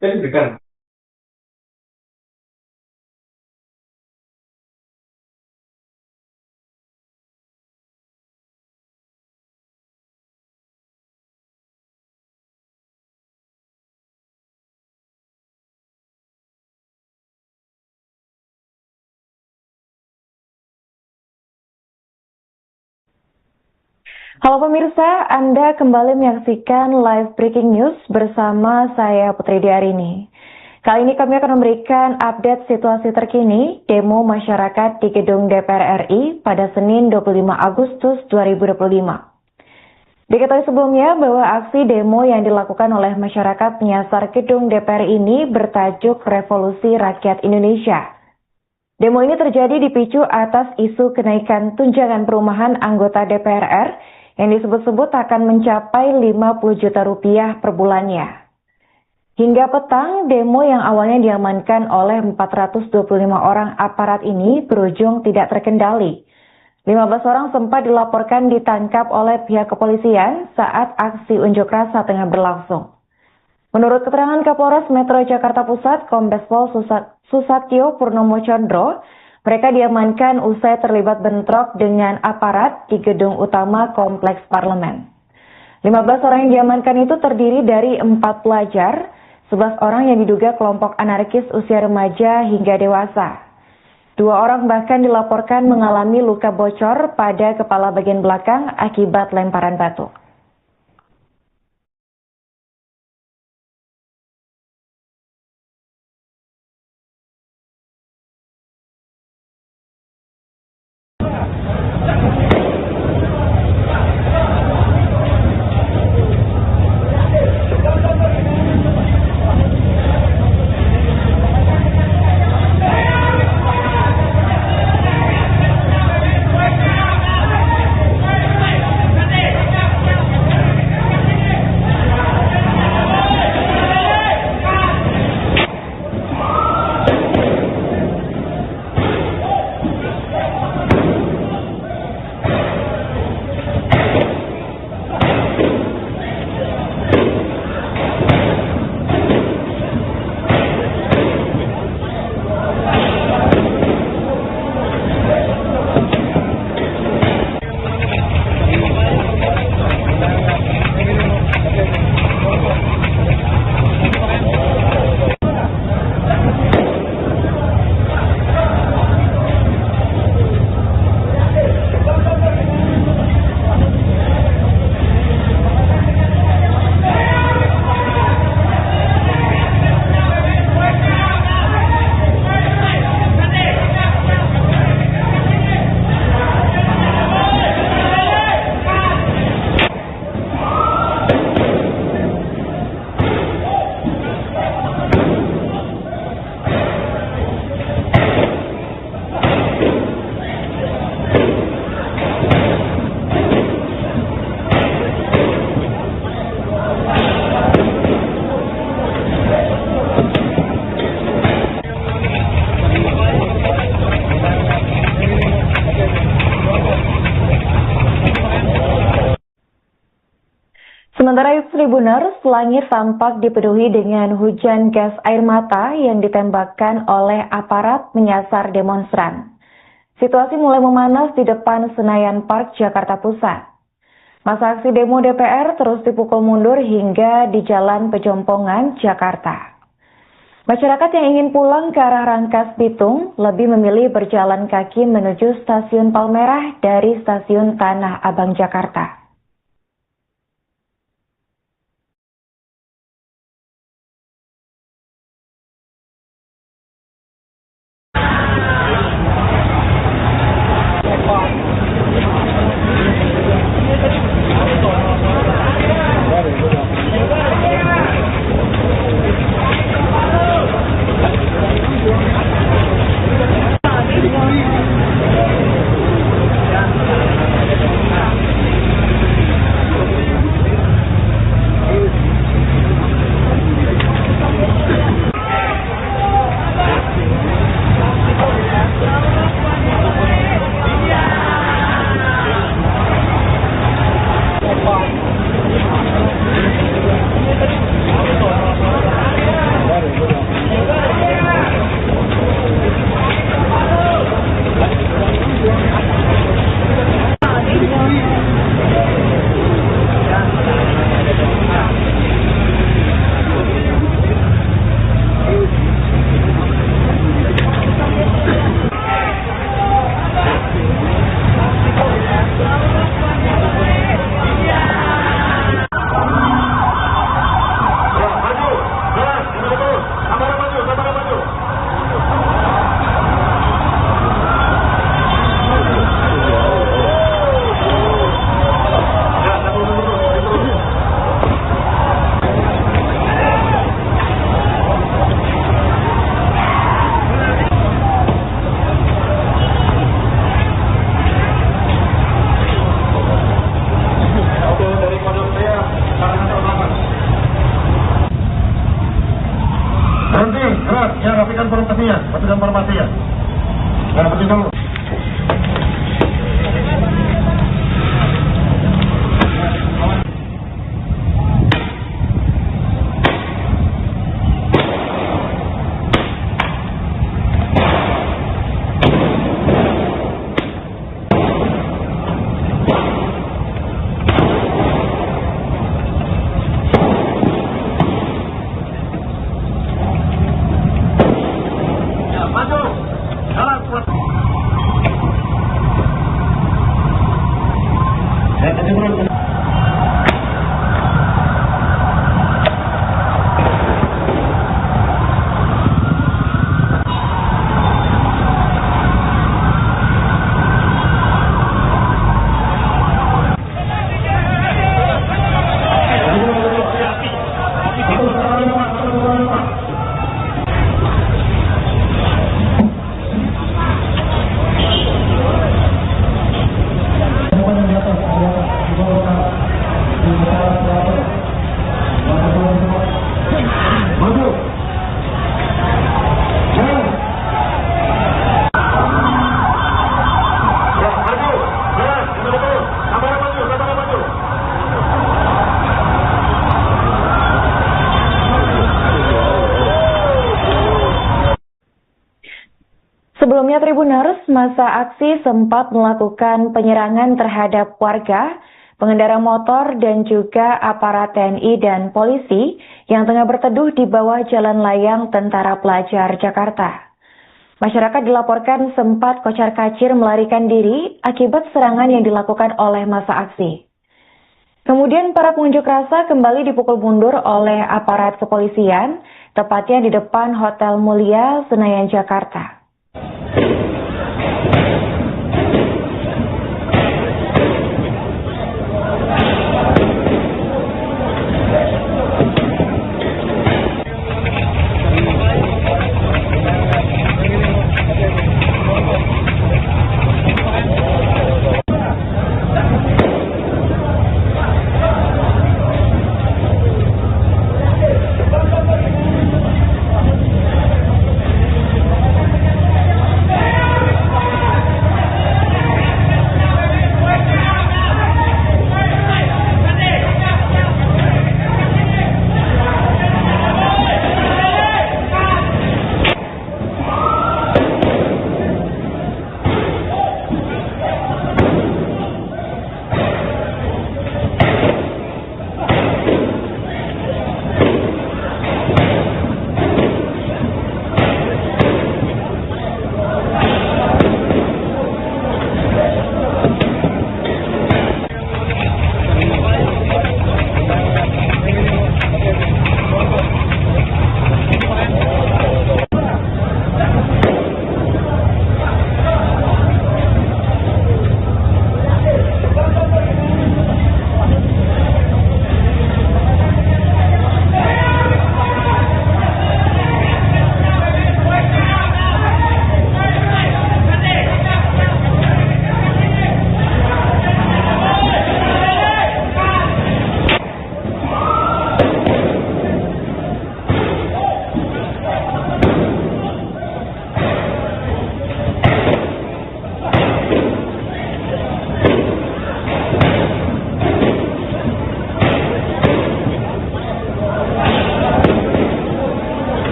deg-degan. Halo pemirsa, Anda kembali menyaksikan live breaking news bersama saya Putri Diarini. Kali ini kami akan memberikan update situasi terkini demo masyarakat di gedung DPR RI pada Senin 25 Agustus 2025. Diketahui sebelumnya bahwa aksi demo yang dilakukan oleh masyarakat menyasar gedung DPR ini bertajuk Revolusi Rakyat Indonesia. Demo ini terjadi dipicu atas isu kenaikan tunjangan perumahan anggota DPR yang disebut-sebut akan mencapai 50 juta rupiah per bulannya. Hingga petang, demo yang awalnya diamankan oleh 425 orang aparat ini berujung tidak terkendali. 15 orang sempat dilaporkan ditangkap oleh pihak kepolisian saat aksi unjuk rasa tengah berlangsung. Menurut keterangan Kapolres Metro Jakarta Pusat, Kombes Pol Susatyo Purnomo Condro, mereka diamankan usai terlibat bentrok dengan aparat di gedung utama Kompleks Parlemen. 15 orang yang diamankan itu terdiri dari 4 pelajar, 11 orang yang diduga kelompok anarkis usia remaja hingga dewasa. 2 orang bahkan dilaporkan mengalami luka bocor pada kepala bagian belakang akibat lemparan batu. Sementara itu Tribuners, langit tampak dipenuhi dengan hujan gas air mata yang ditembakkan oleh aparat menyasar demonstran. Situasi mulai memanas di depan Senayan Park, Jakarta Pusat. Masa aksi demo DPR terus dipukul mundur hingga di Jalan Pejompongan, Jakarta. Masyarakat yang ingin pulang ke arah Rangkas Bitung lebih memilih berjalan kaki menuju Stasiun Palmerah dari Stasiun Tanah Abang, Jakarta. pastikan formasinya, Nah, seperti dulu. Sebelumnya Tribuners, masa aksi sempat melakukan penyerangan terhadap warga, pengendara motor dan juga aparat TNI dan polisi yang tengah berteduh di bawah jalan layang Tentara Pelajar Jakarta. Masyarakat dilaporkan sempat kocar-kacir melarikan diri akibat serangan yang dilakukan oleh masa aksi. Kemudian para pengunjuk rasa kembali dipukul mundur oleh aparat kepolisian, tepatnya di depan Hotel Mulia, Senayan, Jakarta.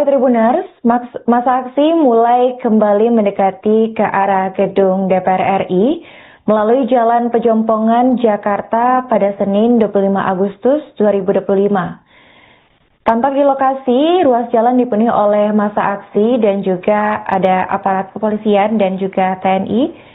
Baik Tribuners, masa aksi mulai kembali mendekati ke arah gedung DPR RI melalui Jalan Pejompongan, Jakarta pada Senin 25 Agustus 2025. Tampak di lokasi, ruas jalan dipenuhi oleh masa aksi dan juga ada aparat kepolisian dan juga TNI.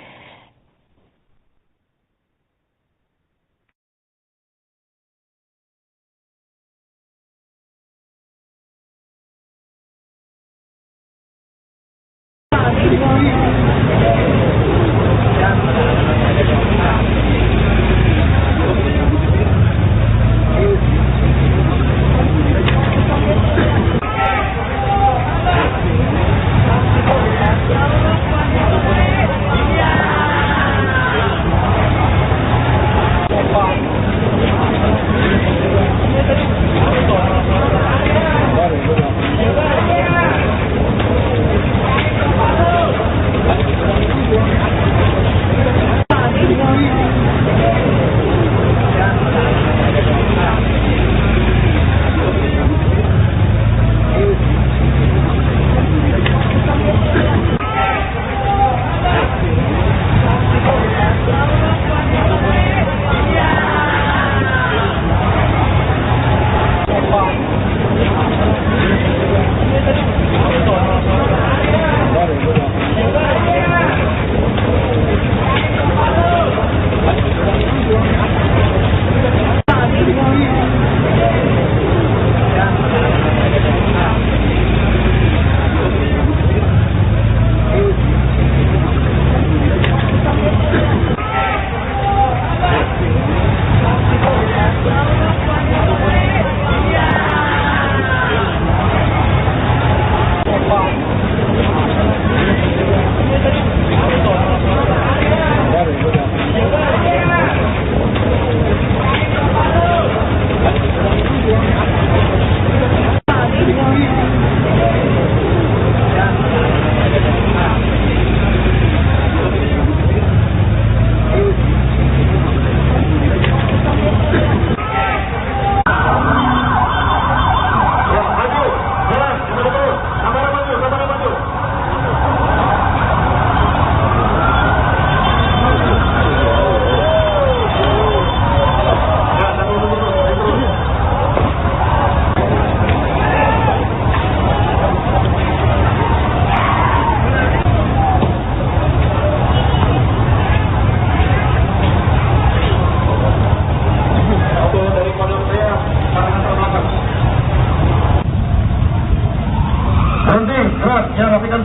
Rapikan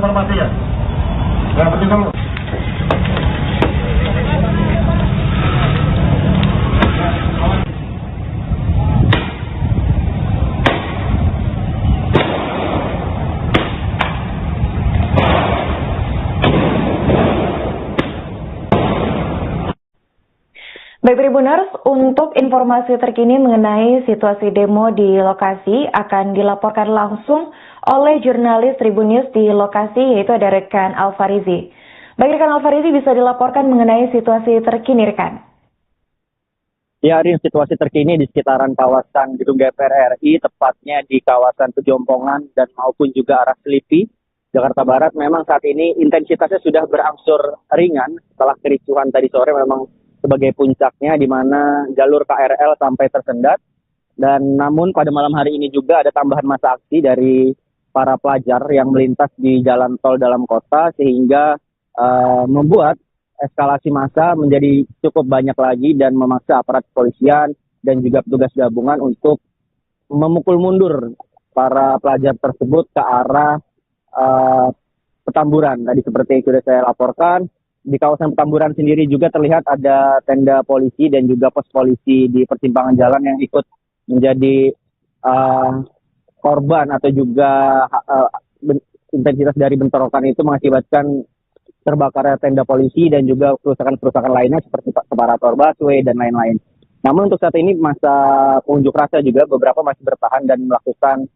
formasinya. Rapikan dulu. Baik Tribuners, untuk informasi terkini mengenai situasi demo di lokasi akan dilaporkan langsung oleh jurnalis Tribun News di lokasi, yaitu ada rekan Alfarizi. Baik rekan Alfarizi, bisa dilaporkan mengenai situasi terkini rekan? Ya, Arin, situasi terkini di sekitaran kawasan gedung DPR RI, tepatnya di kawasan Pejompongan dan maupun juga arah Selipi, Jakarta Barat, memang saat ini intensitasnya sudah berangsur ringan setelah kericuhan tadi sore memang sebagai puncaknya di mana jalur KRL sampai tersendat. Dan namun pada malam hari ini juga ada tambahan masa aksi dari para pelajar yang melintas di jalan tol dalam kota sehingga membuat eskalasi massa menjadi cukup banyak lagi dan memaksa aparat kepolisian dan juga petugas gabungan untuk memukul mundur para pelajar tersebut ke arah Petamburan. Tadi seperti yang sudah saya laporkan, di kawasan Petamburan sendiri juga terlihat ada tenda polisi dan juga pos polisi di persimpangan jalan yang ikut menjadi korban atau juga intensitas dari bentrokan itu mengakibatkan terbakarnya tenda polisi dan juga kerusakan-kerusakan lainnya seperti separator busway dan lain-lain. Namun untuk saat ini masa pengunjuk rasa juga beberapa masih bertahan dan melakukan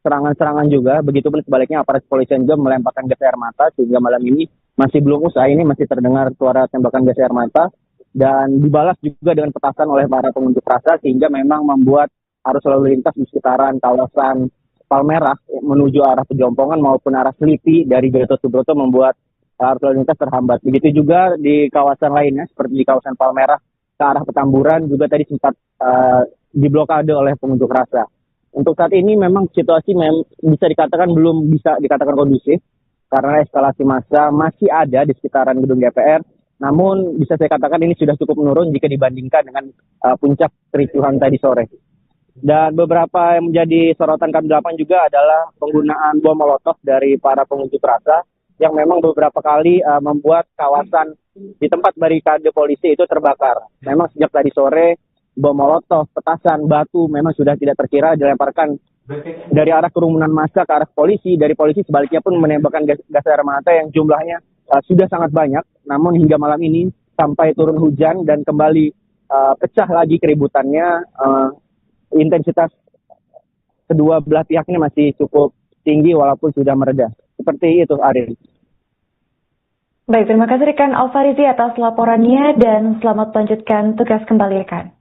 serangan-serangan juga. Begitupun sebaliknya aparat kepolisian juga melemparkan gas air mata sehingga malam ini masih belum usai. Ini masih terdengar suara tembakan gas air mata dan dibalas juga dengan petasan oleh para pengunjuk rasa sehingga memang membuat arus lalu lintas di sekitaran kawasan Palmerah menuju arah Pejompongan maupun arah Selipi dari Gatot Subroto membuat arus lalu lintas terhambat. Begitu juga di kawasan lainnya seperti di kawasan Palmerah ke arah Petamburan juga tadi sempat diblokade oleh pengunjuk rasa. Untuk saat ini memang situasi bisa dikatakan belum bisa dikatakan kondusif karena eskalasi massa masih ada di sekitaran gedung DPR. Namun bisa saya katakan ini sudah cukup menurun jika dibandingkan dengan puncak kericuhan tadi sore. Dan beberapa yang menjadi sorotan kami di lapangan juga adalah penggunaan bom molotov dari para pengunjuk rasa yang memang beberapa kali membuat kawasan di tempat barikade polisi itu terbakar. Memang sejak tadi sore bom molotov, petasan, batu memang sudah tidak terkira dilemparkan dari arah kerumunan massa ke arah polisi. Dari polisi sebaliknya pun menembakkan gas air mata yang jumlahnya sudah sangat banyak. Namun hingga malam ini sampai turun hujan dan kembali pecah lagi keributannya, intensitas kedua belah pihak ini masih cukup tinggi walaupun sudah mereda. Seperti itu, Arin. Baik, terima kasih rekan Alfarizi atas laporannya dan selamat melanjutkan tugas kembali rekan.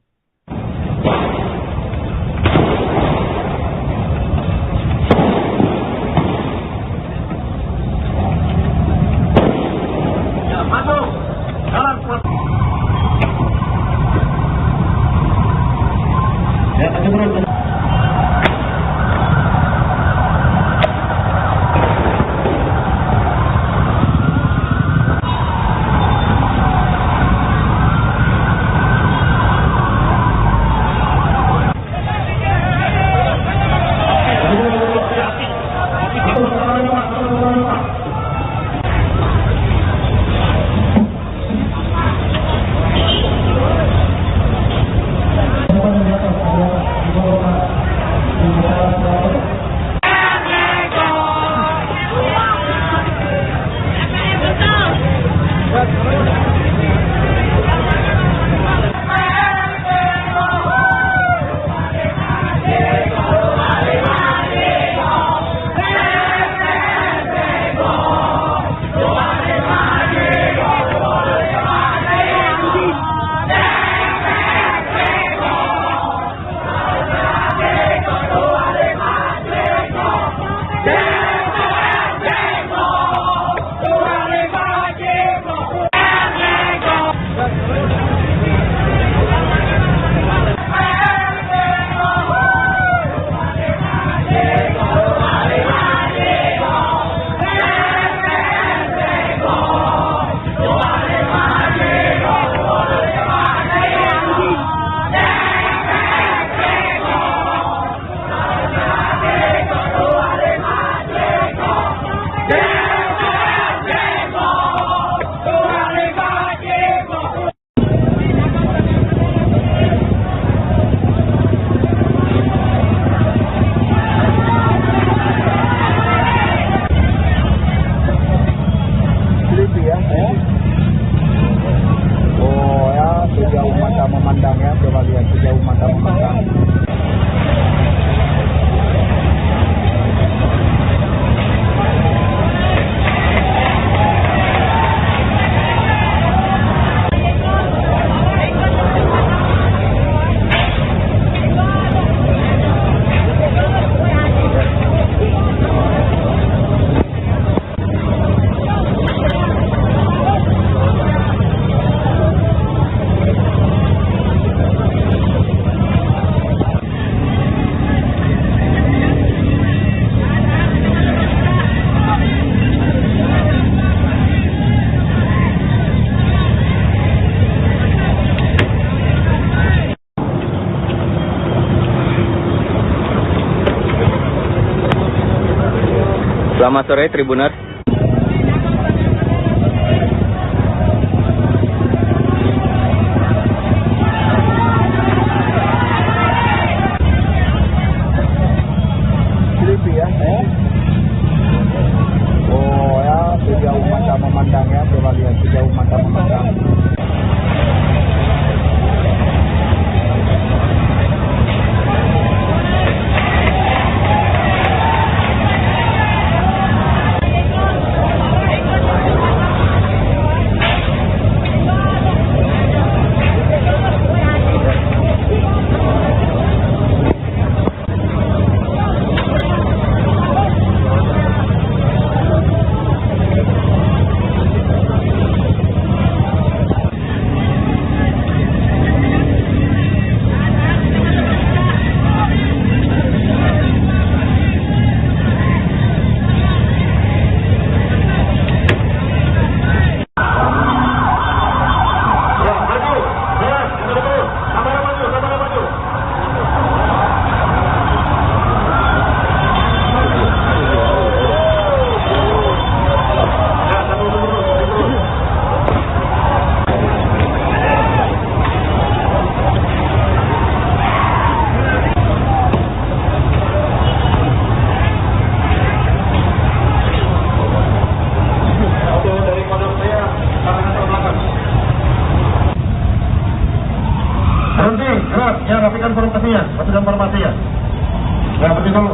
Selamat sore, Tribuners. Oh ya, sejauh mata memandang ya, coba lihat sejauh mata memandang. Pasukan formasi ya. Ya, berhenti dulu.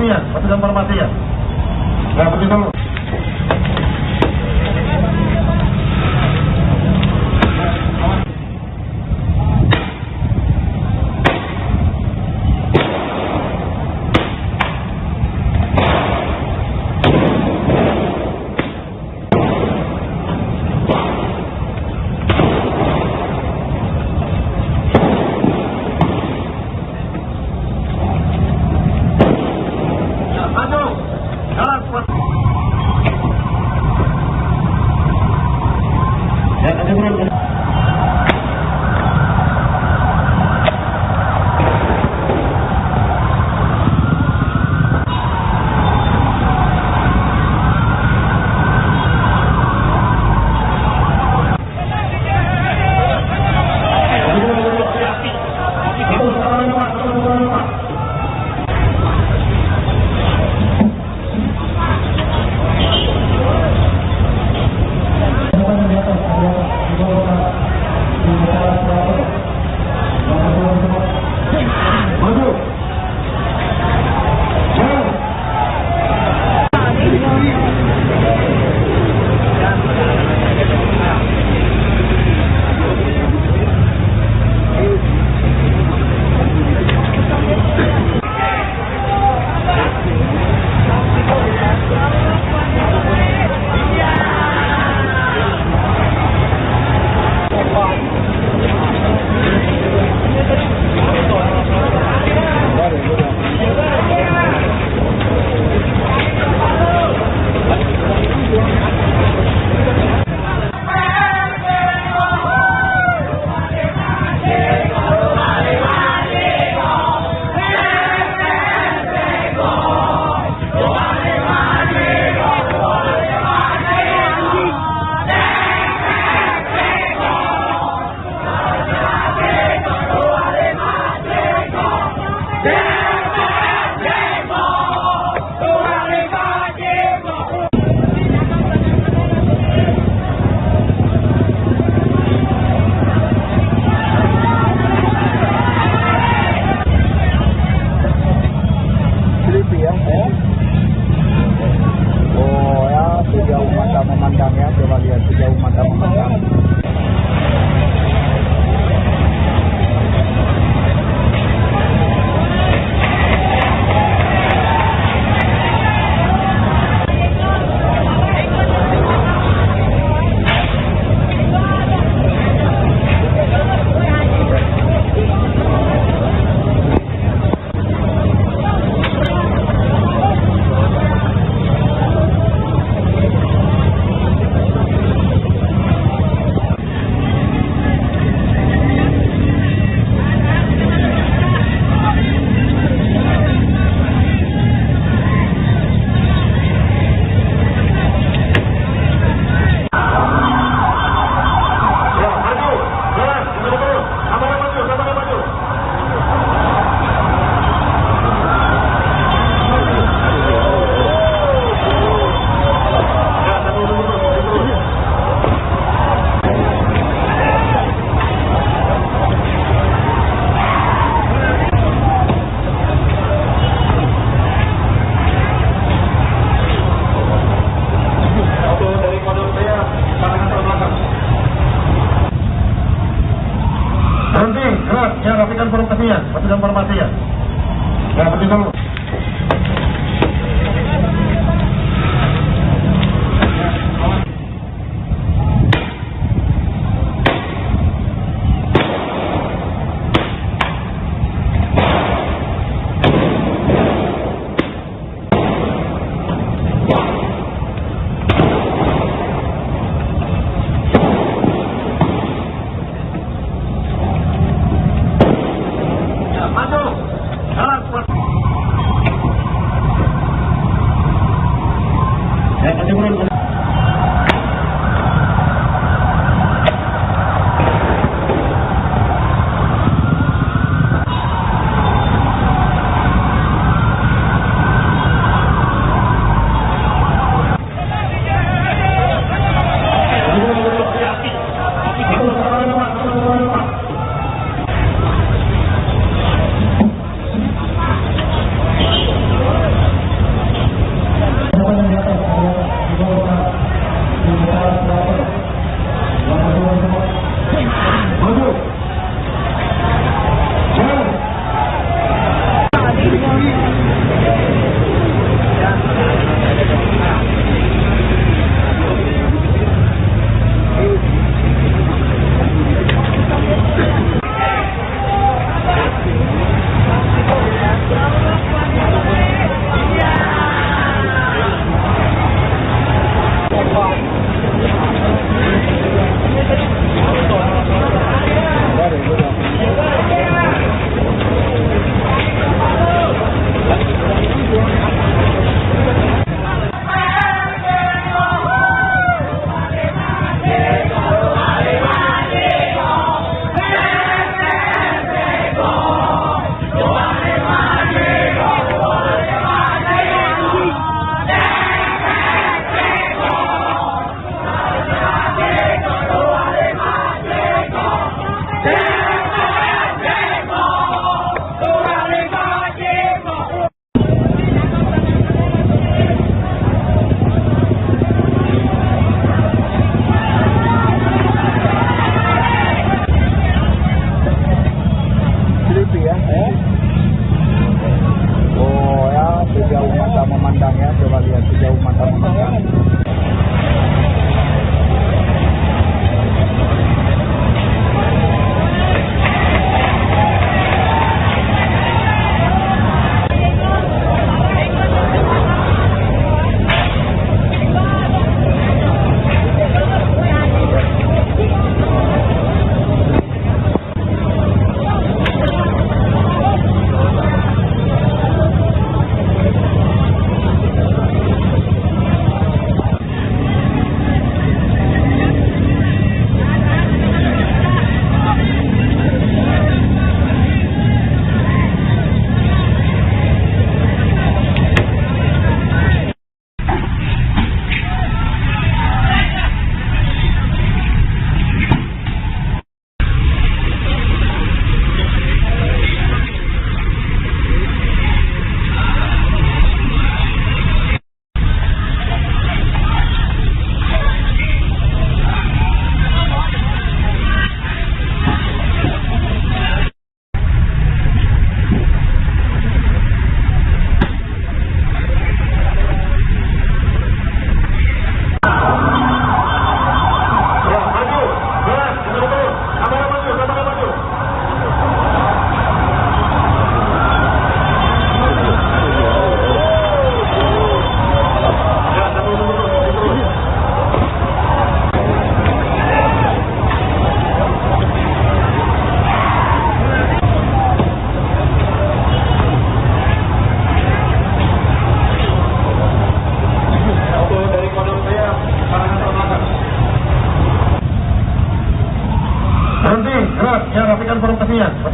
Pasukan formasi ya. Ya, berhenti dulu. Jalan, pertanian, pasukan formasi ya. Ya, berhenti dulu.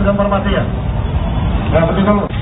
pasukan formasi ya. Ya, berhenti dulu.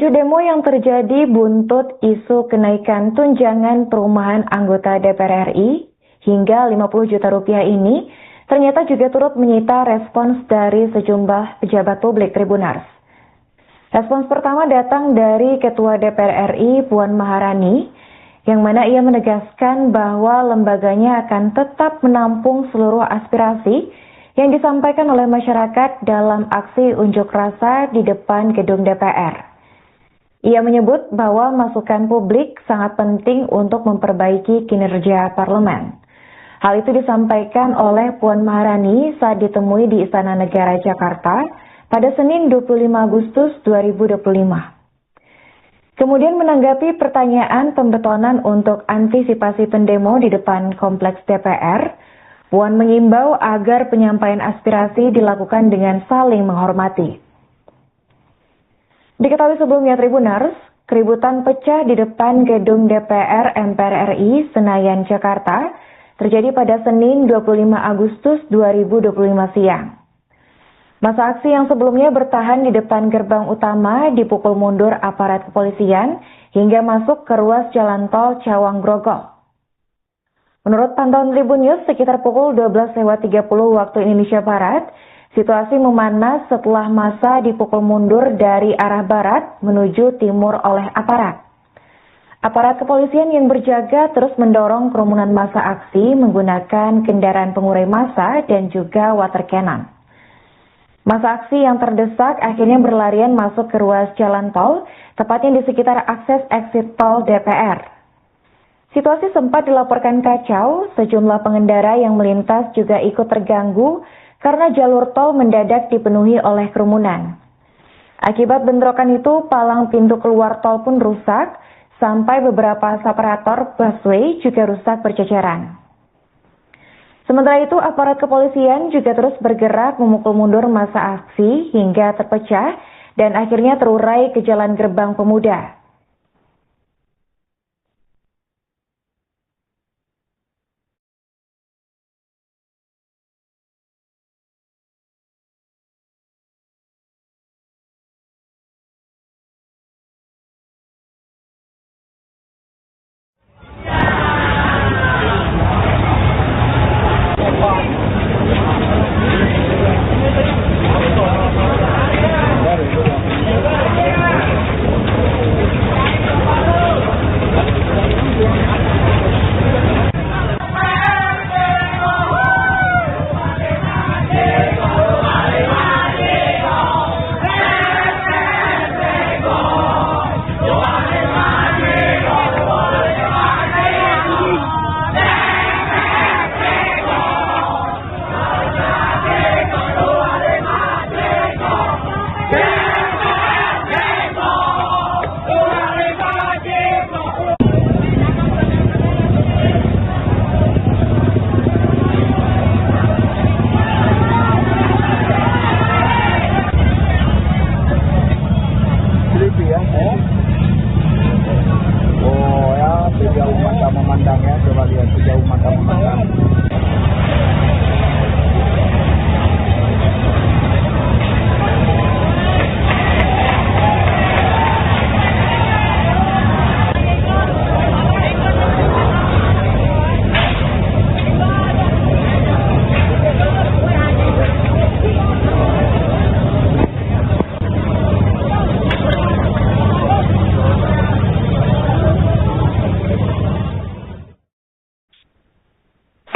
Aksi demo yang terjadi buntut isu kenaikan tunjangan perumahan anggota DPR RI hingga 50 juta rupiah ini ternyata juga turut menyita respons dari sejumlah pejabat publik Tribunars. Respons pertama datang dari Ketua DPR RI Puan Maharani, yang mana ia menegaskan bahwa lembaganya akan tetap menampung seluruh aspirasi yang disampaikan oleh masyarakat dalam aksi unjuk rasa di depan gedung DPR. Ia menyebut bahwa masukan publik sangat penting untuk memperbaiki kinerja parlemen. Hal itu disampaikan oleh Puan Maharani saat ditemui di Istana Negara Jakarta pada Senin 25 Agustus 2025. Kemudian menanggapi pertanyaan pembetonan untuk antisipasi pendemo di depan kompleks DPR, Puan mengimbau agar penyampaian aspirasi dilakukan dengan saling menghormati. Diketahui sebelumnya Tribunars, keributan pecah di depan gedung DPR MPR RI Senayan Jakarta terjadi pada Senin 25 Agustus 2025 siang. Masa aksi yang sebelumnya bertahan di depan gerbang utama dipukul mundur aparat kepolisian hingga masuk ke ruas jalan tol Cawang Grogol. Menurut pantauan Tribun News, sekitar pukul 12.30 waktu Indonesia Barat, situasi memanas setelah massa dipukul mundur dari arah barat menuju timur oleh aparat. Aparat kepolisian yang berjaga terus mendorong kerumunan massa aksi menggunakan kendaraan pengurai massa dan juga water cannon. Massa aksi yang terdesak akhirnya berlarian masuk ke ruas jalan tol, tepatnya di sekitar akses exit tol DPR. Situasi sempat dilaporkan kacau, sejumlah pengendara yang melintas juga ikut terganggu karena jalur tol mendadak dipenuhi oleh kerumunan. Akibat bentrokan itu, palang pintu keluar tol pun rusak, sampai beberapa separator busway juga rusak berceceran. Sementara itu, aparat kepolisian juga terus bergerak memukul mundur massa aksi hingga terpecah dan akhirnya terurai ke Jalan Gerbang Pemuda.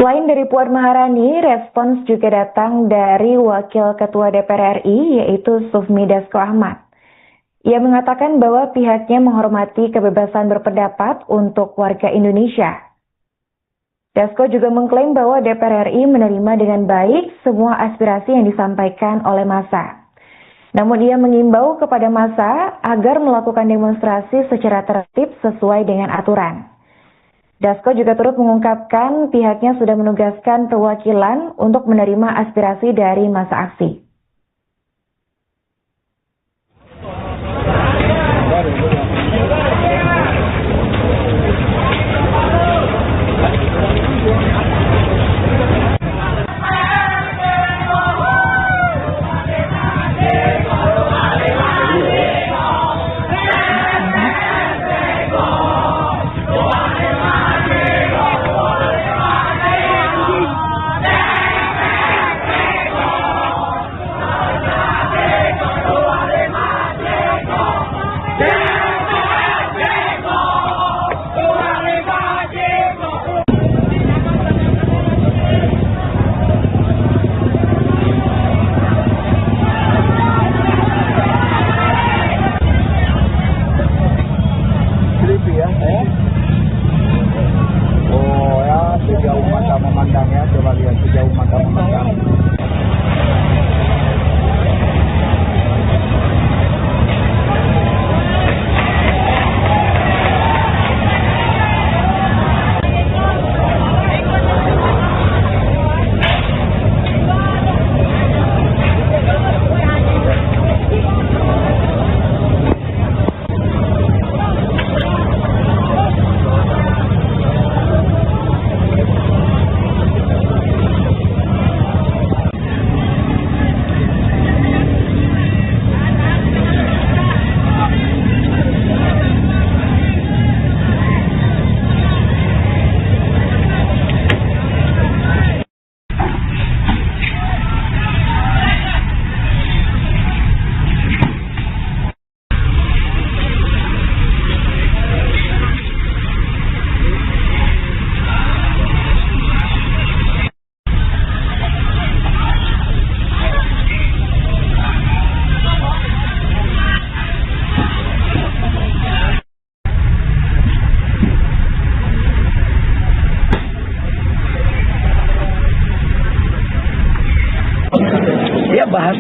Selain dari Puan Maharani, respons juga datang dari Wakil Ketua DPR RI, yaitu Sufmi Dasko Ahmad. Ia mengatakan bahwa pihaknya menghormati kebebasan berpendapat untuk warga Indonesia. Dasko juga mengklaim bahwa DPR RI menerima dengan baik semua aspirasi yang disampaikan oleh massa. Namun ia mengimbau kepada massa agar melakukan demonstrasi secara tertib sesuai dengan aturan. Dasko juga turut mengungkapkan pihaknya sudah menugaskan perwakilan untuk menerima aspirasi dari massa aksi.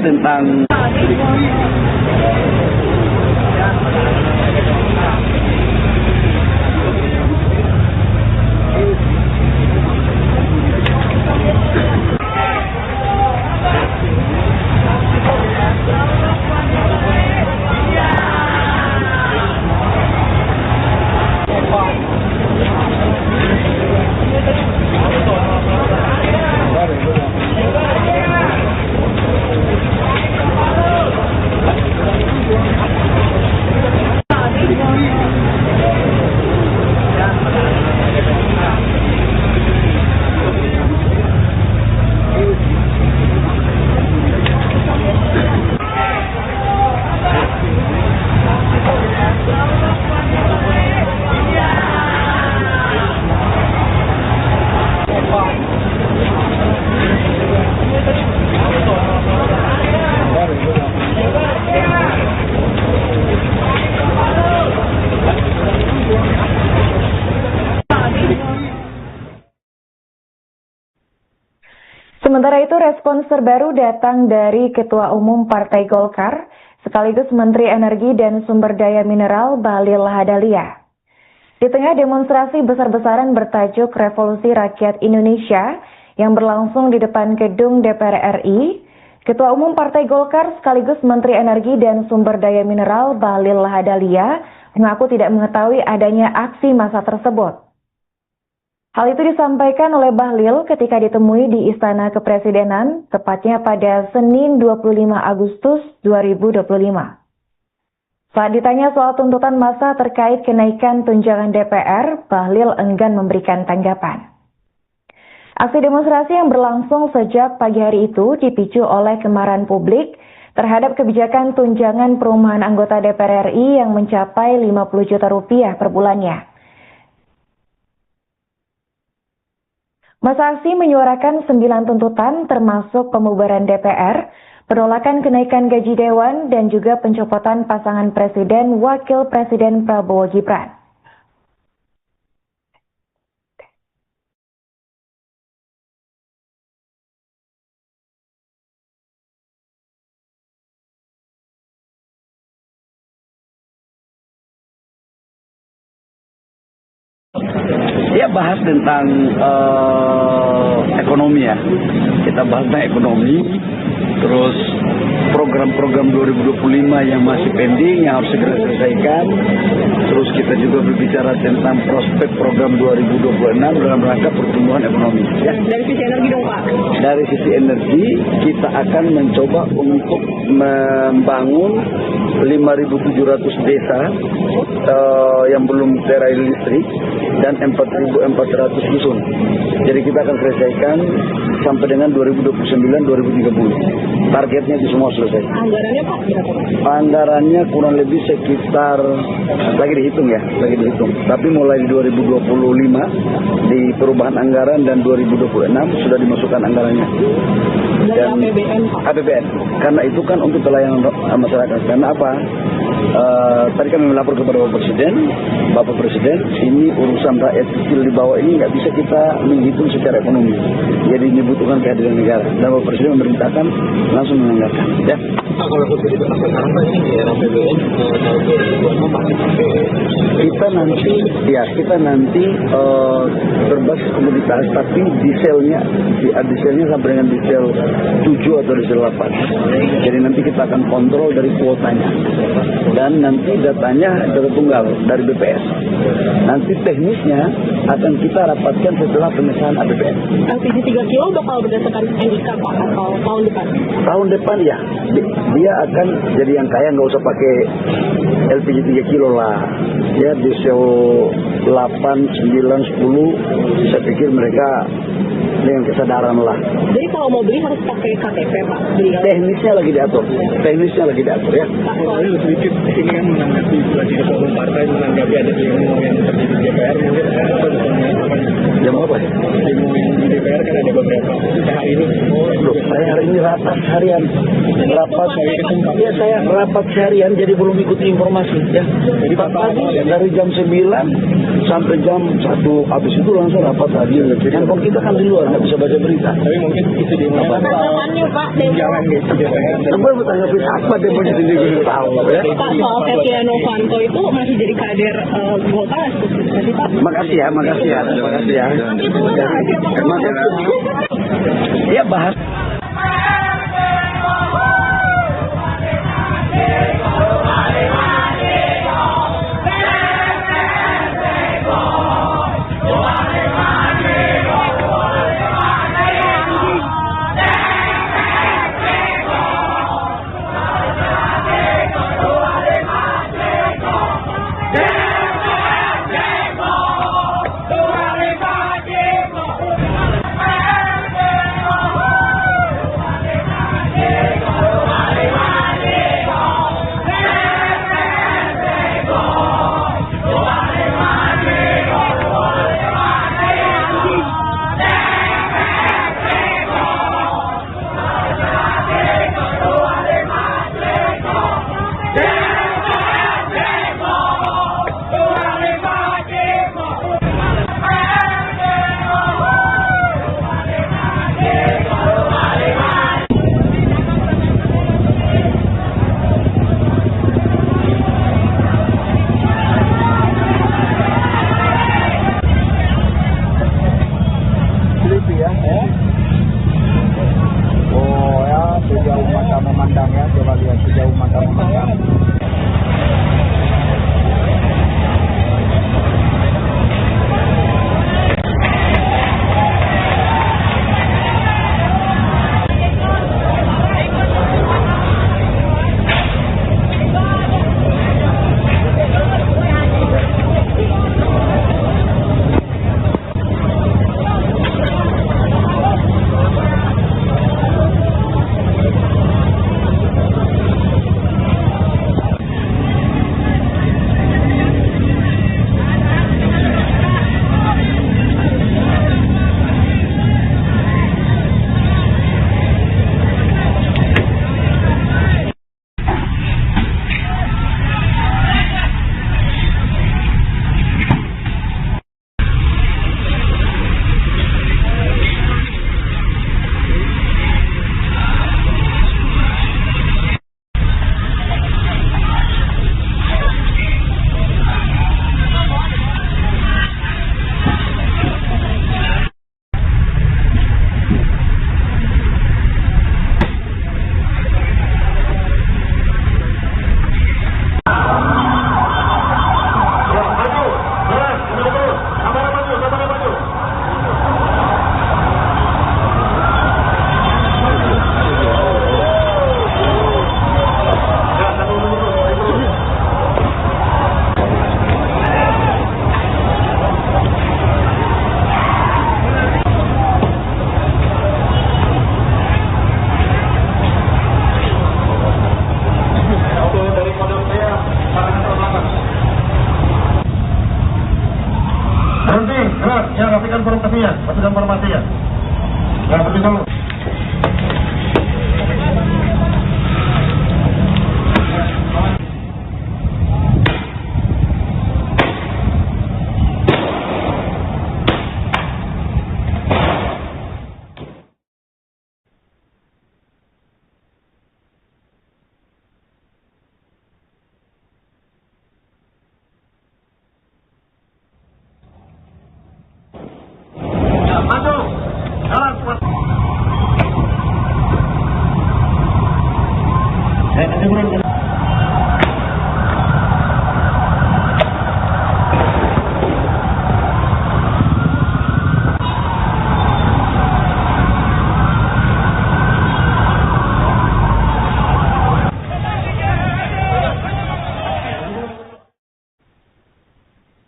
tentang Sementara itu, respons terbaru datang dari Ketua Umum Partai Golkar, sekaligus Menteri Energi dan Sumber Daya Mineral Bahlil Lahadalia. Di tengah demonstrasi besar-besaran bertajuk Revolusi Rakyat Indonesia yang berlangsung di depan gedung DPR RI, Ketua Umum Partai Golkar sekaligus Menteri Energi dan Sumber Daya Mineral Bahlil Lahadalia mengaku tidak mengetahui adanya aksi massa tersebut. Hal itu disampaikan oleh Bahlil ketika ditemui di Istana Kepresidenan, tepatnya pada Senin 25 Agustus 2025. Saat ditanya soal tuntutan massa terkait kenaikan tunjangan DPR, Bahlil enggan memberikan tanggapan. Aksi demonstrasi yang berlangsung sejak pagi hari itu dipicu oleh kemarahan publik terhadap kebijakan tunjangan perumahan anggota DPR RI yang mencapai 50 juta rupiah per bulannya. Massa aksi menyuarakan 9 tuntutan termasuk pembubaran DPR, penolakan kenaikan gaji dewan, dan juga pencopotan pasangan Presiden Wakil Presiden Prabowo Gibran. dia bahas tentang ekonomi ya. Kita bahas tentang ekonomi, terus program-program 2025 yang masih pending yang harus segera diselesaikan. Terus kita juga berbicara tentang prospek program 2026 dalam rangka pertumbuhan ekonomi. Ya. Dari sisi energi dong Pak? Dari sisi energi kita akan mencoba untuk membangun 5.700 desa yang belum terair listrik dan 4.400 dusun. Jadi kita akan selesaikan sampai dengan 2029-2030. Targetnya itu semua selesai. Anggarannya Pak? Anggarannya kurang lebih sekitar, lagi dihitung. Tapi mulai di 2025 di perubahan anggaran dan 2026 sudah dimasukkan anggarannya. Dan APBN Pak? APBN. Karena itu kan untuk pelayanan masyarakat. Karena apa? Tadi kami melapor kepada Bapak Presiden, ini urusan rakyat kecil di bawah ini nggak bisa kita menghitung secara ekonomi. Jadi dibutuhkan kehadiran negara. Dan Bapak Presiden memerintahkan langsung menganggarkan. Ya. Kalau begitu sekarang ini di era APBN tahun 2024 pasti pakai. Kita nanti berbasis komoditas, tapi dieselnya sampai dengan diesel 7 atau diesel 8. Jadi nanti kita akan kontrol dari kuotanya. Dan nanti data tunggal dari BPS. Nanti teknisnya akan kita rapatkan setelah pengesahan APBN. LPG 3 kilo bakal berdasarkan NIK Pak atau tahun depan? Tahun depan ya, dia akan jadi yang kaya, nggak usah pakai LPG 3 kilo lah. Ya diesel 8, 9, 10, saya pikir mereka dengan kesadaran lah. Jadi kalau mau beli harus pakai KTP Pak? Teknisnya lagi diatur ya. Soalnya sedikit ini kan menanggapi lagi ketua umum partai menanggapi ada demo yang terjadi di DPR mungkin Jam apa ya? Demo yang di DPR kan ada beberapa hari ini. Loh, saya hari ini rapat harian. Ya saya rapat seharian jadi belum ikuti informasi ya. Jadi pagi dari jam 9 sampai jam 1 habis itu langsung rapat hadir. Handphone kita kan di luar nggak bisa baca berita. Tapi mungkin itu di mana? Jangan gitu. Apa bertanggapi apa dia punya sendiri tahu ya. Pak, soal Setia Novanto itu masih jadi kader Golkar sih Pak? Makasih ya. Ya bahas. Rapikan formasinya. Nah, pergi dulu. Maju. Jalan kuat.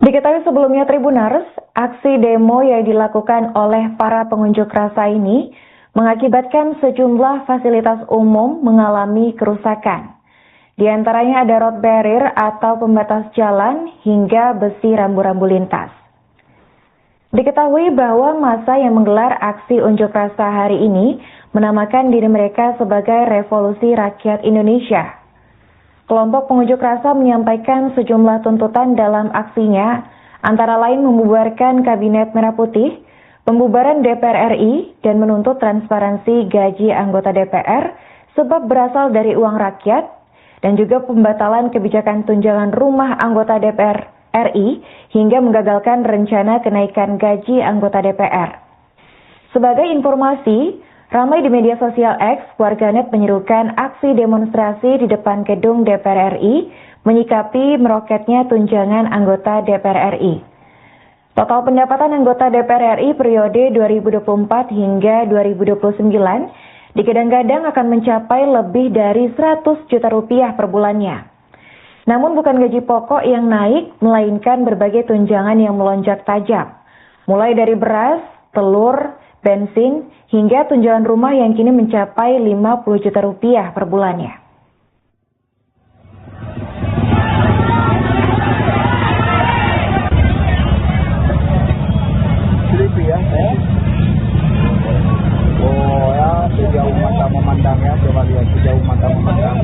Diketahui sebelumnya Tribuners, aksi demo yang dilakukan oleh para pengunjuk rasa ini mengakibatkan sejumlah fasilitas umum mengalami kerusakan. Di antaranya ada road barrier atau pembatas jalan hingga besi rambu-rambu lintas. Diketahui bahwa massa yang menggelar aksi unjuk rasa hari ini menamakan diri mereka sebagai Revolusi Rakyat Indonesia. Kelompok pengunjuk rasa menyampaikan sejumlah tuntutan dalam aksinya, antara lain membubarkan Kabinet Merah Putih, pembubaran DPR RI, dan menuntut transparansi gaji anggota DPR sebab berasal dari uang rakyat, dan juga pembatalan kebijakan tunjangan rumah anggota DPR RI hingga menggagalkan rencana kenaikan gaji anggota DPR. Sebagai informasi, ramai di media sosial X, warganet menyerukan aksi demonstrasi di depan gedung DPR RI menyikapi meroketnya tunjangan anggota DPR RI. Total pendapatan anggota DPR RI periode 2024 hingga 2029 digadang-gadang akan mencapai lebih dari 100 juta rupiah per bulannya. Namun bukan gaji pokok yang naik, melainkan berbagai tunjangan yang melonjak tajam. Mulai dari beras, telur, bensin, hingga tunjangan rumah yang kini mencapai 50 juta rupiah per bulannya. Sleepy ya? Oh ya, sejauh mata memandang ya, coba lihat sejauh mata memandang.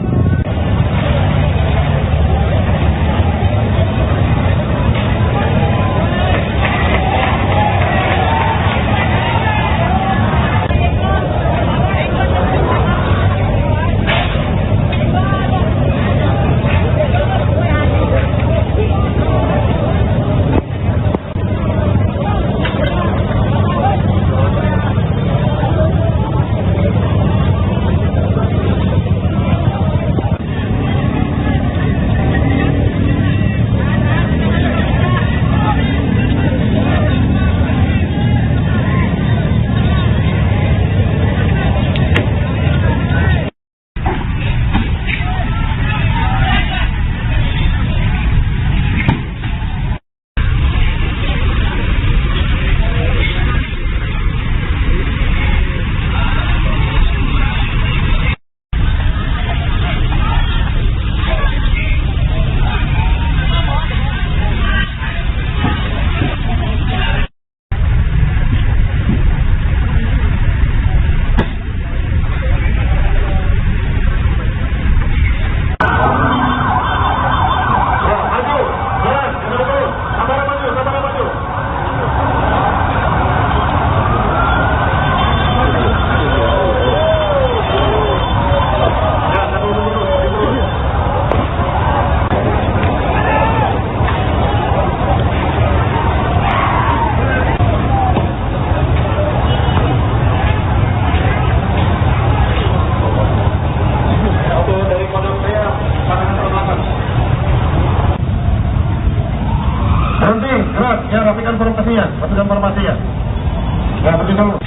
Berhenti, gerak, ya rapikan formasinya, rapikan formasinya. Ya, berhenti dulu.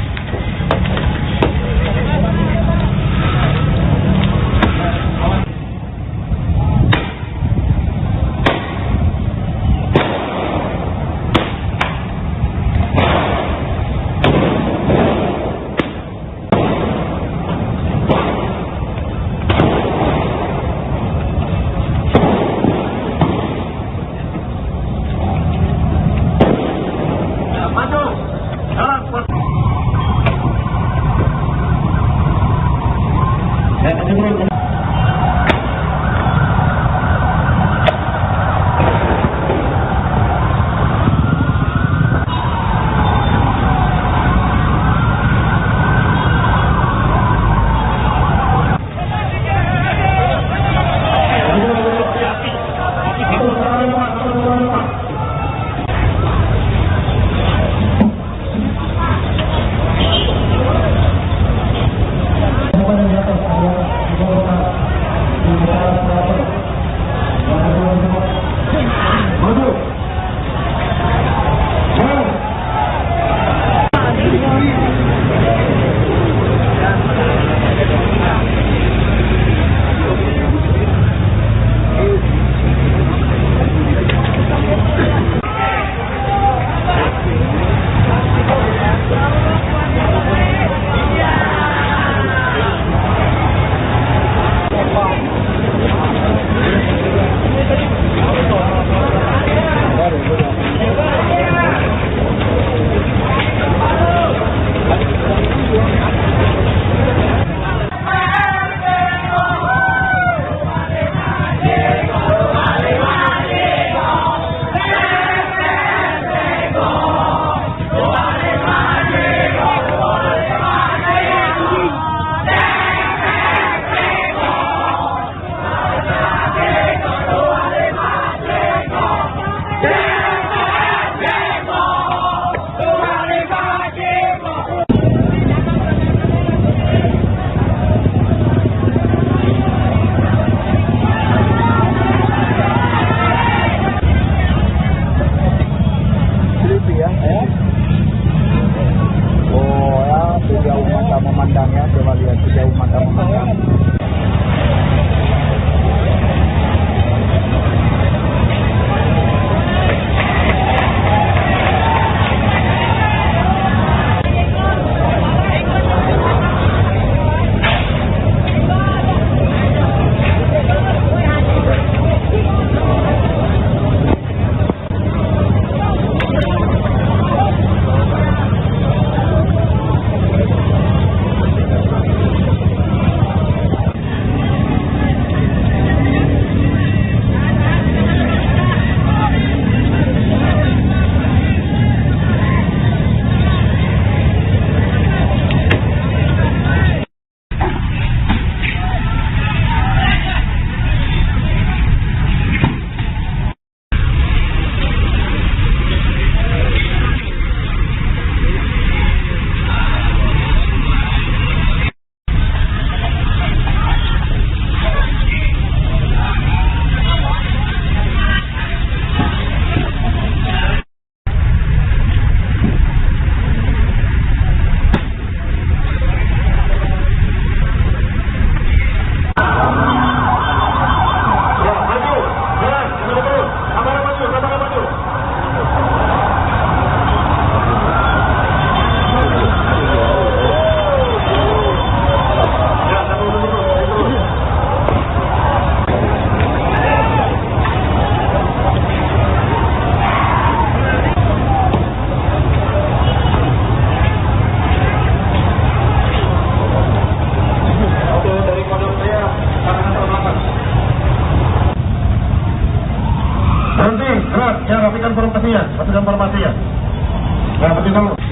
Maju dulu.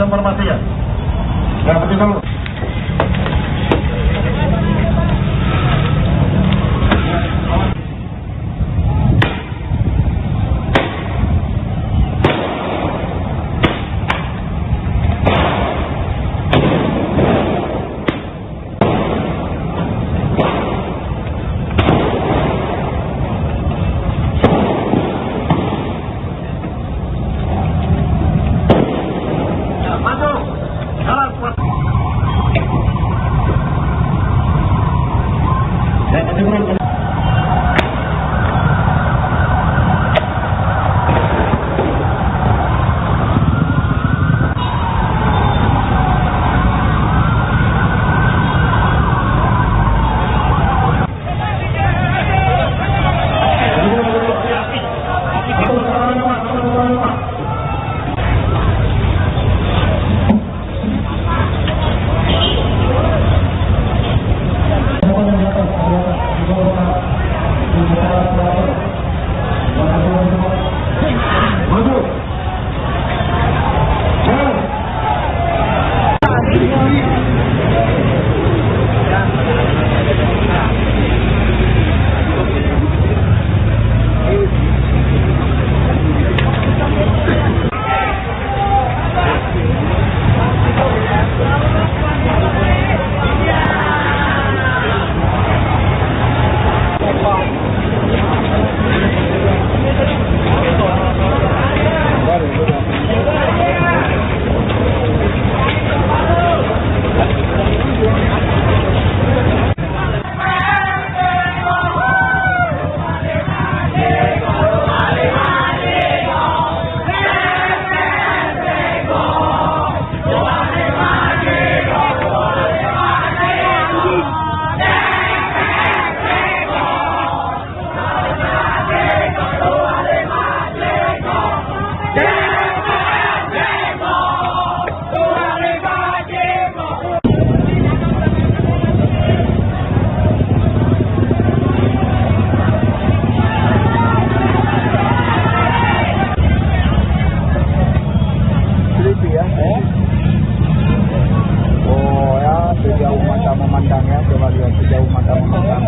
informasinya. Ya, berhenti dulu. sejauh mata memandang.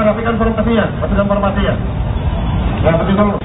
rapikan formasinya, rapikan formasinya. Ya, berhenti dulu.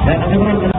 Ya, kasih turun.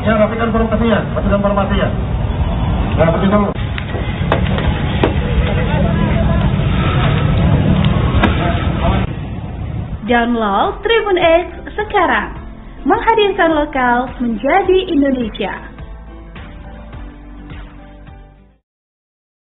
Ya, rapikan formasinya, rapikan formasinya. Nah, pergi dulu. Download Tribun X sekarang, menghadirkan lokal menjadi Indonesia.